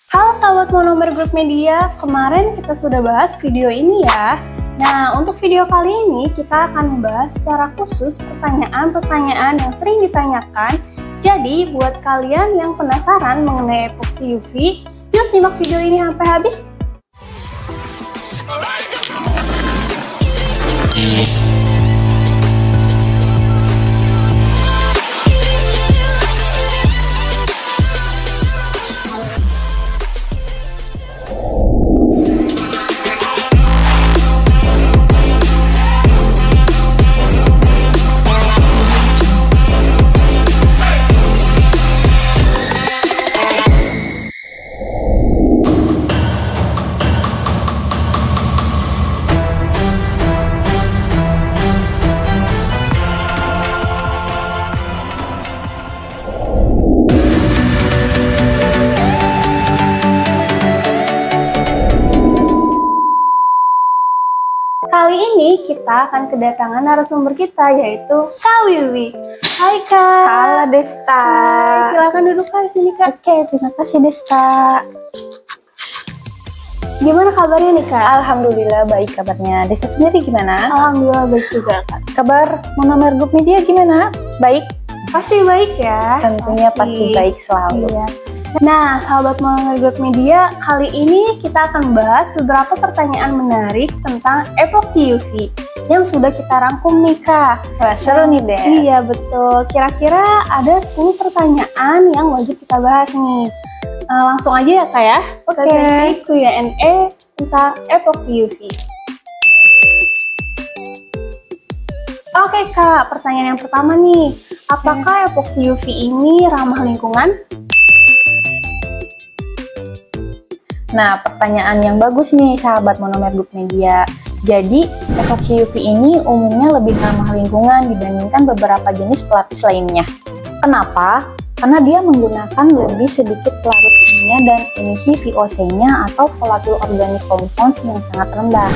Halo sahabat monomer Grup Media, kemarin kita sudah bahas video ini ya. Nah, untuk video kali ini kita akan membahas secara khusus pertanyaan-pertanyaan yang sering ditanyakan. Jadi, buat kalian yang penasaran mengenai epoxy UV, yuk simak video ini sampai habis. Kali ini kita akan kedatangan narasumber kita, yaitu Kak Wiwi. Hai Kak. Halo Desta. Hai, silakan duduk Kak di sini Kak. Oke, terima kasih Desta. Gimana kabarnya nih Kak? Alhamdulillah baik kabarnya. Desta sendiri gimana? Alhamdulillah baik juga Kak. Kabar Monomer Grup Media gimana? Baik? Pasti baik ya. Tentunya pasti baik selalu. Iya. Nah, sahabat Monomer Grup Media, kali ini kita akan membahas beberapa pertanyaan menarik tentang epoxy UV yang sudah kita rangkum nih Kak. Wah, seru nih Des. Iya betul, kira-kira ada 10 pertanyaan yang wajib kita bahas nih. Langsung aja ya Kak ya, ke sesi Q&A tentang epoxy UV. Oke Kak, pertanyaan yang pertama nih, apakah epoxy UV ini ramah lingkungan? Nah, pertanyaan yang bagus nih sahabat Monomer Grup Media. Jadi, epoxy UV ini umumnya lebih ramah lingkungan dibandingkan beberapa jenis pelapis lainnya. Kenapa? Karena dia menggunakan lebih sedikit pelarut kimia dan emisi VOC-nya atau volatile organic compound yang sangat rendah.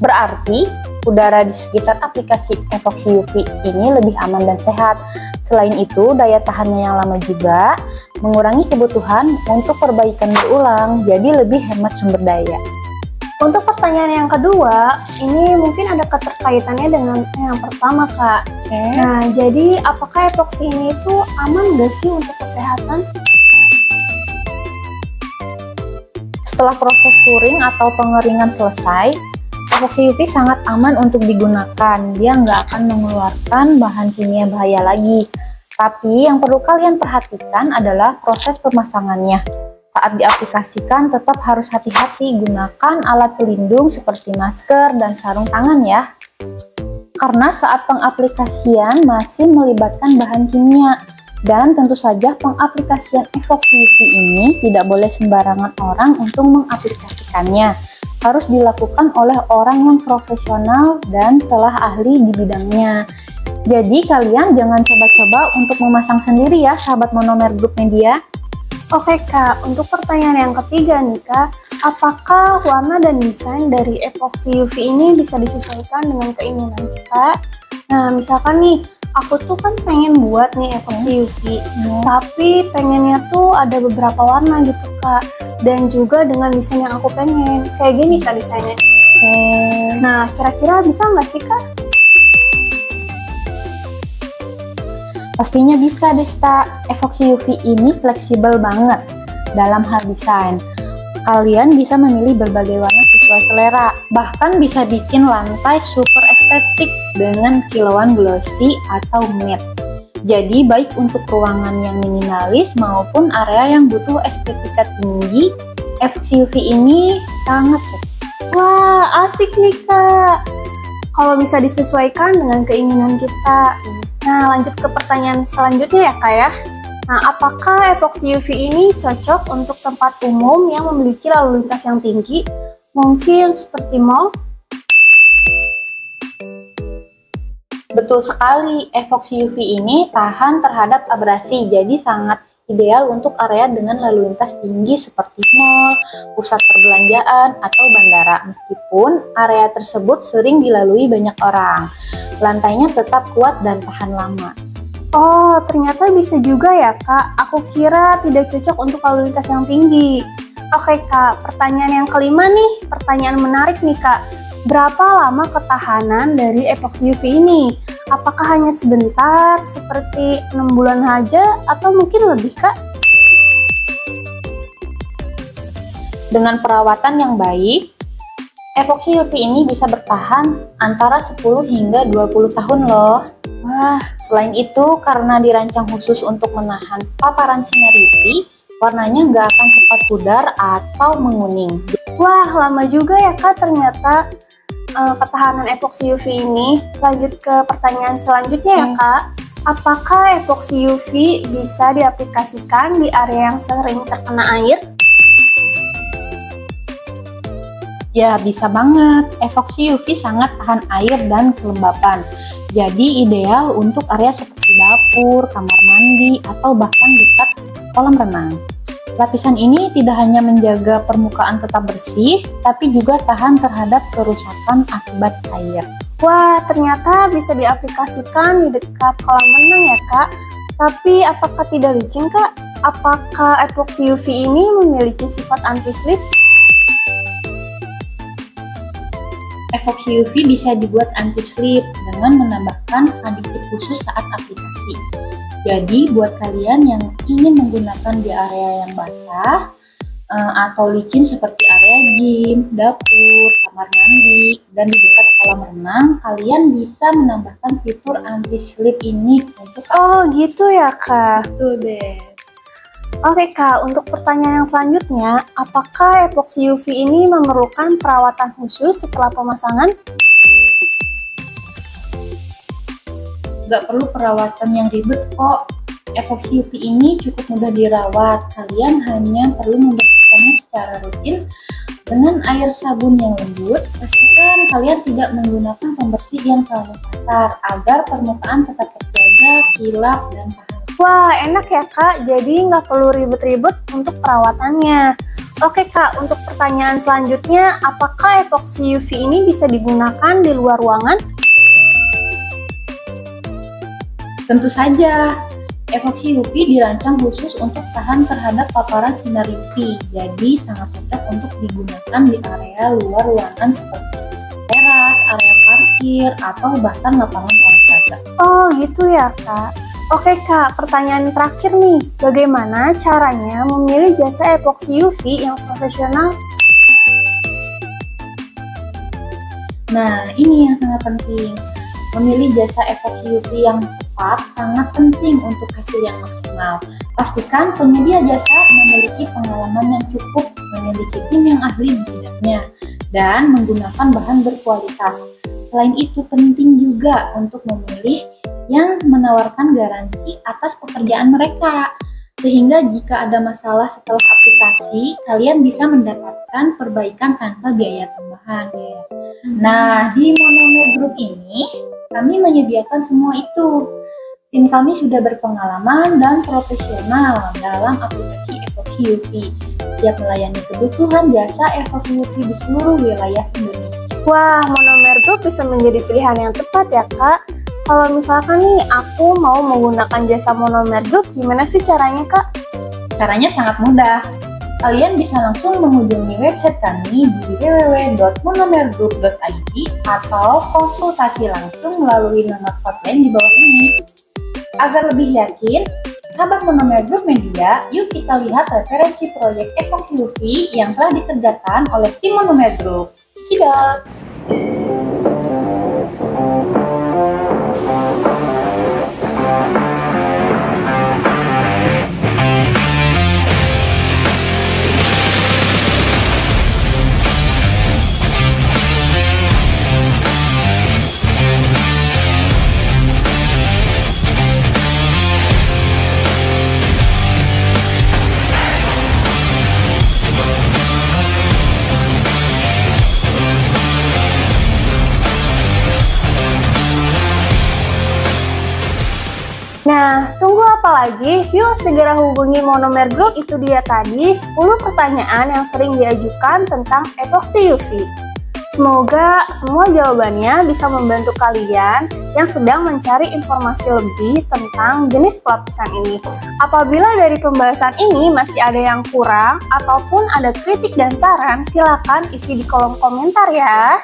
Berarti, udara di sekitar aplikasi epoxy UV ini lebih aman dan sehat. Selain itu, daya tahannya yang lama juga mengurangi kebutuhan untuk perbaikan berulang, jadi lebih hemat sumber daya. Untuk pertanyaan yang kedua, ini mungkin ada keterkaitannya dengan yang pertama Kak. Nah, jadi apakah epoxy ini itu aman nggak sih untuk kesehatan? Setelah proses curing atau pengeringan selesai, epoxy UV sangat aman untuk digunakan. Dia nggak akan mengeluarkan bahan kimia bahaya lagi. Tapi yang perlu kalian perhatikan adalah proses pemasangannya. Saat diaplikasikan tetap harus hati-hati, gunakan alat pelindung seperti masker dan sarung tangan ya. Karena saat pengaplikasian masih melibatkan bahan kimia. Dan tentu saja pengaplikasian epoxy UV ini tidak boleh sembarangan orang untuk mengaplikasikannya. Harus dilakukan oleh orang yang profesional dan telah ahli di bidangnya. Jadi kalian jangan coba-coba untuk memasang sendiri ya sahabat Monomer Grup Media. Oke Kak, untuk pertanyaan yang ketiga nih Kak, apakah warna dan desain dari epoxy UV ini bisa disesuaikan dengan keinginan kita? Nah, misalkan nih, aku tuh kan pengen buat nih epoxy UV, tapi pengennya tuh ada beberapa warna gitu Kak, dan juga dengan desain yang aku pengen, kayak gini Kak desainnya. Nah, kira-kira bisa nggak sih Kak? Pastinya bisa Desta, epoxy UV ini fleksibel banget dalam hal desain. Kalian bisa memilih berbagai warna sesuai selera, bahkan bisa bikin lantai super estetik dengan kilauan glossy atau matte. Jadi baik untuk ruangan yang minimalis maupun area yang butuh estetika tinggi, epoxy UV ini sangat cocok. Wah, asik nih Kak, kalau bisa disesuaikan dengan keinginan kita. Nah, lanjut ke pertanyaan selanjutnya ya Kak ya. Nah, apakah epoxy UV ini cocok untuk tempat umum yang memiliki lalu lintas yang tinggi? Mungkin seperti mall? Betul sekali, epoxy UV ini tahan terhadap abrasi, jadi sangat ideal untuk area dengan lalu lintas tinggi seperti mall, pusat perbelanjaan, atau bandara, meskipun area tersebut sering dilalui banyak orang. Lantainya tetap kuat dan tahan lama. Oh, ternyata bisa juga ya Kak. Aku kira tidak cocok untuk lalu lintas yang tinggi. Oke Kak, pertanyaan yang kelima nih, pertanyaan menarik nih Kak. Berapa lama ketahanan dari epoxy UV ini? Apakah hanya sebentar, seperti 6 bulan saja, atau mungkin lebih Kak? Dengan perawatan yang baik, epoxy UV ini bisa bertahan antara 10 hingga 20 tahun loh. Wah, Selain itu, karena dirancang khusus untuk menahan paparan sinar UV, warnanya nggak akan cepat pudar atau menguning. wah lama juga ya Kak ternyata ketahanan epoxy UV ini. Lanjut ke pertanyaan selanjutnya ya Kak. Apakah epoxy UV bisa diaplikasikan di area yang sering terkena air? Ya, bisa banget. Epoxy UV sangat tahan air dan kelembapan. Jadi ideal untuk area seperti dapur, kamar mandi, atau bahkan dekat kolam renang. Lapisan ini tidak hanya menjaga permukaan tetap bersih, tapi juga tahan terhadap kerusakan akibat air. Wah, ternyata bisa diaplikasikan di dekat kolam renang ya Kak. Tapi apakah tidak licin Kak? Apakah epoxy UV ini memiliki sifat anti-slip? Epoxy UV bisa dibuat anti-slip dengan menambahkan aditip khusus saat aplikasi. Jadi buat kalian yang ingin menggunakan di area yang basah atau licin seperti area gym, dapur, kamar mandi, dan di dekat kolam renang, kalian bisa menambahkan fitur anti-slip ini untuk Oh gitu ya Kak. itu deh. Oke Kak, untuk pertanyaan yang selanjutnya, apakah epoxy UV ini memerlukan perawatan khusus setelah pemasangan? Nggak perlu perawatan yang ribet kok. Epoxy UV ini cukup mudah dirawat. Kalian hanya perlu membersihkannya secara rutin dengan air sabun yang lembut. Pastikan kalian tidak menggunakan pembersih yang terlalu kasar agar permukaan tetap terjaga, kilap, dan tahan. Wah, enak ya Kak, jadi nggak perlu ribet-ribet untuk perawatannya. Oke Kak, untuk pertanyaan selanjutnya, apakah epoxy UV ini bisa digunakan di luar ruangan? Tentu saja, epoxy UV dirancang khusus untuk tahan terhadap paparan sinar UV, jadi sangat cocok untuk digunakan di area luar ruangan seperti teras, area parkir, atau bahkan lapangan olahraga. Oh gitu ya Kak. Oke Kak, pertanyaan terakhir nih, bagaimana caranya memilih jasa epoxy UV yang profesional? Nah, ini yang sangat penting. Memilih jasa epoxy UV yang tepat sangat penting untuk hasil yang maksimal. Pastikan penyedia jasa memiliki pengalaman yang cukup, memiliki tim yang ahli di bidangnya, dan menggunakan bahan berkualitas. Selain itu, penting juga untuk memilih yang menawarkan garansi atas pekerjaan mereka, sehingga jika ada masalah setelah aplikasi, kalian bisa mendapatkan perbaikan tanpa biaya tambahan, guys. Nah, di Monomer Group ini, kami menyediakan semua itu. Tim kami sudah berpengalaman dan profesional dalam aplikasi epoxy UV, siap melayani kebutuhan jasa epoxy UV di seluruh wilayah Indonesia. Wah, Monomer Group bisa menjadi pilihan yang tepat ya Kak. Kalau misalkan nih aku mau menggunakan jasa Monomer Group, gimana sih caranya Kak? Caranya sangat mudah. Kalian bisa langsung mengunjungi website kami di www.monomergroup.id atau konsultasi langsung melalui nomor hotline di bawah ini. Agar lebih yakin, sahabat Monomer Group Media, yuk kita lihat referensi proyek epoxy UV yang telah dikerjakan oleh tim Monomer Group. Cekidot! Nah, tunggu apa lagi? Yuk segera hubungi Monomer Group. Itu dia tadi 10 pertanyaan yang sering diajukan tentang epoxy UV. Semoga semua jawabannya bisa membantu kalian yang sedang mencari informasi lebih tentang jenis pelapisan ini. Apabila dari pembahasan ini masih ada yang kurang ataupun ada kritik dan saran, silakan isi di kolom komentar ya.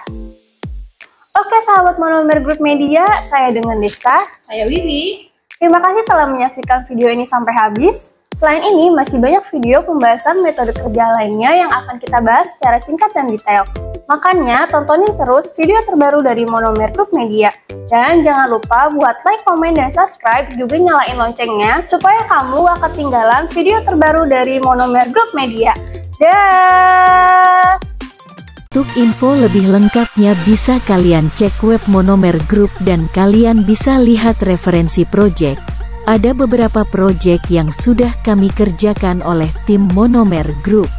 Oke sahabat Monomer Group Media, saya dengan Deska. Saya Wiwi. Terima kasih telah menyaksikan video ini sampai habis. Selain ini, masih banyak video pembahasan metode kerja lainnya yang akan kita bahas secara singkat dan detail. Makanya, tontonin terus video terbaru dari Monomer Group Media. Dan jangan lupa buat like, komen, dan subscribe, juga nyalain loncengnya, supaya kamu gak ketinggalan video terbaru dari Monomer Group Media. Dah! Untuk info lebih lengkapnya bisa kalian cek web Monomer Group dan kalian bisa lihat referensi project. Ada beberapa project yang sudah kami kerjakan oleh tim Monomer Group.